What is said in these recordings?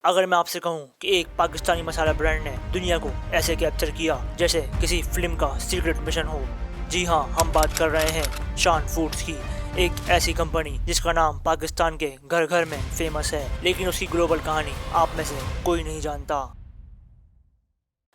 اگر میں آپ سے کہوں کہ ایک پاکستانی مسالہ برانڈ نے دنیا کو ایسے کیپچر کیا جیسے کسی فلم کا سیکرٹ مشن ہو، جی ہاں، ہم بات کر رہے ہیں شان فوڈز کی، ایک ایسی کمپنی جس کا نام پاکستان کے گھر گھر میں فیمس ہے، لیکن اس کی گلوبل کہانی آپ میں سے کوئی نہیں جانتا۔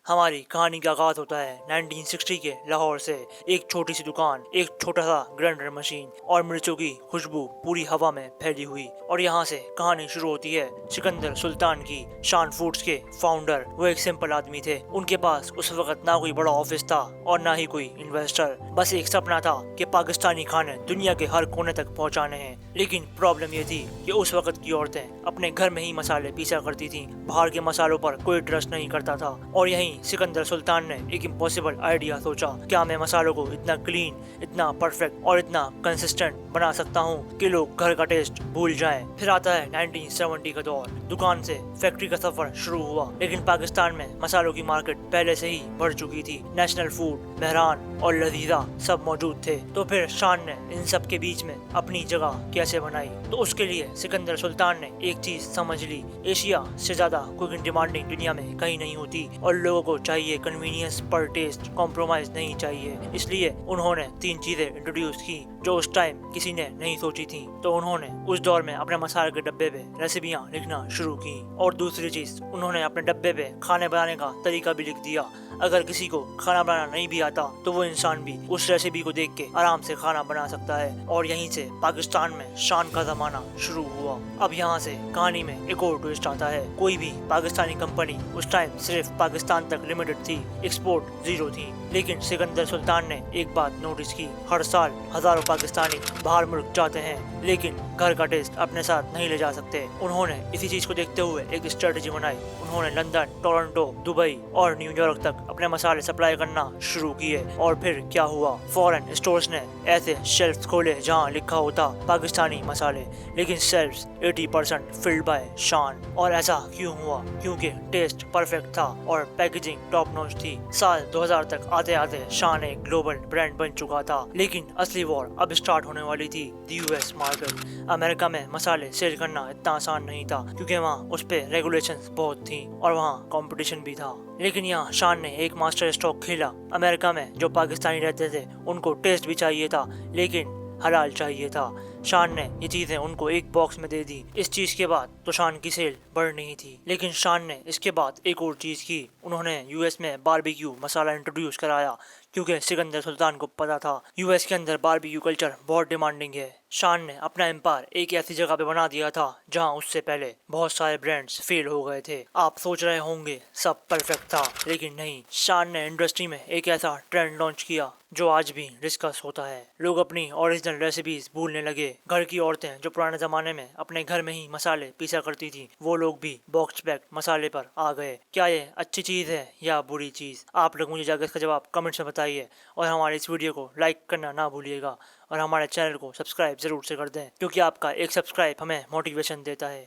ہماری کہانی کا آغاز ہوتا ہے 1960 کے لاہور سے۔ ایک چھوٹی سی دکان، ایک چھوٹا سا گرینڈر مشین اور مرچوں کی خوشبو پوری ہوا میں پھیلی ہوئی، اور یہاں سے کہانی شروع ہوتی ہے سکندر سلطان کی۔ شان فوڈز کے فاؤنڈر وہ ایک سمپل آدمی تھے، ان کے پاس اس وقت نہ کوئی بڑا آفس تھا اور نہ ہی کوئی انویسٹر، بس ایک سپنا تھا کہ پاکستانی کھانے دنیا کے ہر کونے تک پہنچانے ہیں۔ لیکن پرابلم یہ تھی کہ اس وقت کی عورتیں اپنے گھر میں ہی مسالے پیسا کرتی تھیں، باہر کے مسالوں پر کوئی ٹرسٹ نہیں کرتا تھا، اور یہیں سکندر سلطان نے ایک امپاسبل آئیڈیا سوچا، کیا میں مسالوں کو اتنا کلین، اتنا پرفیکٹ اور اتنا کنسسٹنٹ بنا سکتا ہوں کہ لوگ گھر کا ٹیسٹ بھول جائیں۔ پھر آتا ہے 1970 کا دور، دکان سے فیکٹری کا سفر شروع ہوا، لیکن پاکستان میں مسالوں کی مارکیٹ پہلے سے ہی بڑھ چکی تھی۔ نیشنل فوڈ، مہران اور لذیذہ سب موجود تھے، تو پھر شان نے ان سب کے بیچ میں اپنی جگہ کیسے بنائی؟ تو اس کے لیے سکندر سلطان نے ایک چیز سمجھ لی، ایشیا سے زیادہ کوکنگ ڈیمانڈنگ دنیا میں کہیں نہیں ہوتی، اور لوگوں کو چاہیے کنوینئنس پر ٹیسٹ، کمپرومائز نہیں چاہیے۔ اس لیے انہوں نے 3 چیزیں انٹروڈیوس کی جو اس ٹائم کسی نے نہیں سوچی تھیں۔ تو انہوں نے اس دور میں اپنے مسالے کے ڈبے پہ ریسیپیاں لکھنا شروع کی، اور دوسری چیز انہوں نے اپنے ڈبے پہ کھانے بنانے کا طریقہ بھی لکھ دیا۔ اگر کسی کو کھانا بنانا نہیں بھی آتا تو وہ انسان بھی اس ریسیپی کو دیکھ کے آرام سے کھانا بنا سکتا ہے، اور یہیں سے پاکستان میں شان کا زمانہ شروع ہوا۔ اب یہاں سے کہانی میں ایک اور ٹویسٹ آتا ہے، کوئی بھی پاکستانی کمپنی اس ٹائم صرف پاکستان تک لمیٹڈ تھی، ایکسپورٹ زیرو تھی، لیکن سکندر سلطان نے ایک بات نوٹس کی، ہر سال ہزاروں پاکستانی باہر ملک جاتے ہیں، لیکن گھر کا ٹیسٹ اپنے ساتھ نہیں لے جا سکتے۔ انہوں نے اسی چیز کو دیکھتے ہوئے ایک اسٹریٹجی بنائی، انہوں نے لندن، ٹورنٹو، دبئی اور نیو یارک تک اپنے مسالے سپلائی کرنا شروع کیے، اور پھر کیا ہوا، فورن اسٹورز نے ایسے شیلفز کھولے جہاں لکھا ہوتا پاکستانی مسالے، لیکن شیلفز 80% فلڈ بائی شان۔ اور ایسا کیوں ہوا؟ کیونکہ ٹیسٹ پرفیکٹ تھا اور پیکیجنگ ٹاپ نوچ تھی۔ سال 2000 تک آتے آتے شان ایک گلوبل برانڈ بن چکا تھا، لیکن اصلی وار اب اسٹارٹ ہونے والی تھی، دی US مارکیٹ۔ امریکہ میں مسالے سیل کرنا اتنا آسان نہیں تھا، کیونکہ وہاں اس پہ ریگولیشنز بہت تھیں اور وہاں کمپٹیشن بھی تھا، لیکن یہاں شان نے ایک ماسٹر اسٹروک کھیلا۔ امریکہ میں جو پاکستانی رہتے تھے ان کو ٹیسٹ بھی چاہیے تھا، لیکن حلال چاہیے تھا۔ شان نے یہ چیزیں ان کو ایک باکس میں دے دی۔ اس چیز کے بعد تو شان کی سیل بڑھ نہیں تھی، لیکن شان نے اس کے بعد ایک اور چیز کی، انہوں نے US میں باربیکیو مسالہ انٹروڈیوس کرایا، کیونکہ سکندر سلطان کو پتا تھا US کے اندر باربیکیو کلچر بہت ڈیمانڈنگ ہے۔ شان نے اپنا امپائر ایک ایسی جگہ پہ بنا دیا تھا جہاں اس سے پہلے بہت سارے برانڈز فیل ہو گئے تھے۔ آپ سوچ رہے ہوں گے سب پرفیکٹ تھا، لیکن نہیں، شان نے انڈسٹری میں ایک ایسا ٹرینڈ لانچ کیا جو آج بھی ڈسکس ہوتا ہے۔ لوگ اپنی اوریجنل ریسیپیز بھولنے لگے۔ گھر کی عورتیں جو پرانے زمانے میں اپنے گھر میں ہی مسالے پیسا کرتی تھیں، وہ لوگ بھی باکس پیک مسالے پر آ گئے۔ کیا یہ اچھی چیز ہے یا بری چیز؟ آپ لوگ مجھے جا کے اس کا جواب کمنٹس میں بتائیے، اور ہمارے اس ویڈیو کو لائک کرنا نہ بھولیے گا، اور ہمارے چینل کو سبسکرائب ضرور سے کر دیں، کیونکہ آپ کا ایک سبسکرائب ہمیں موٹیویشن دیتا ہے۔